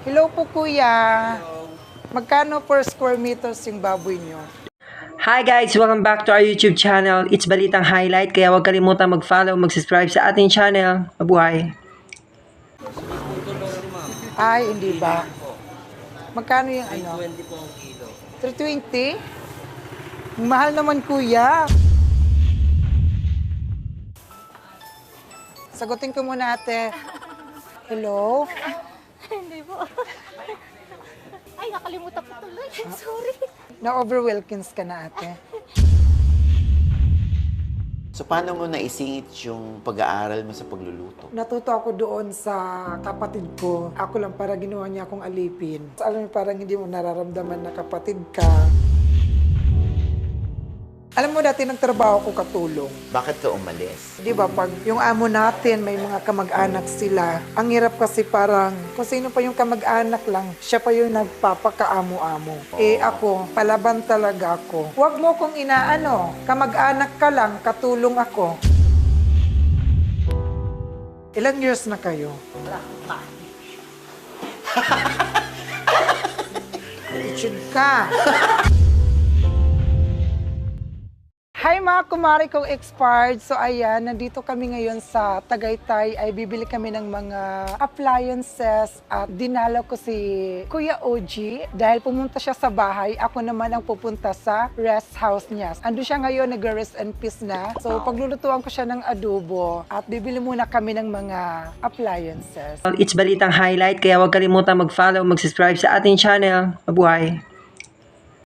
Hello po kuya. Magkano per square meters yung baboy nyo? Hi guys! Welcome back to our YouTube channel. It's Balitang Highlight, kaya huwag kalimutan mag-follow, mag-subscribe sa ating channel. Mabuhay! Ay, hindi ba? Magkano yung ano? 320 po ang kilo. 320? Mahal naman kuya. Sagutin ko muna ate. Hello? Hindi po. Ay, nakalimutan ko tuloy. Sorry. Na-overwhelkins ka na ate. So, paano mo naisingit yung pag-aaral mo sa pagluluto? Natuto ako doon sa kapatid ko. Ako lang para ginawa niya akong alipin. Alam mo, parang hindi mo nararamdaman na kapatid ka. Alam mo, dati nagtrabaho ko katulong. Bakit ka umalis? Di ba, pag yung amo natin, may mga kamag-anak sila. Ang hirap kasi parang, kung sino pa yung kamag-anak lang, siya pa yung nagpapakaamo-amo. Eh ako, palaban talaga ako. Huwag mo kong inaano, kamag-anak ka lang, katulong ako. Ilang years na kayo? Richard ka. Hi mga kumari kong expired. So ayan, nandito kami ngayon sa Tagaytay. Ay bibili kami ng mga appliances at dinalaw ko si Kuya OG dahil pumunta siya sa bahay. Ako naman ang pupunta sa rest house niya. Ando siya ngayon, nag-rest and peace na. So paglulutuan ko siya ng adobo at bibili muna kami ng mga appliances. It's Balitang Highlight, kaya huwag kalimutan mag-follow, mag-subscribe sa ating channel. Mabuhay!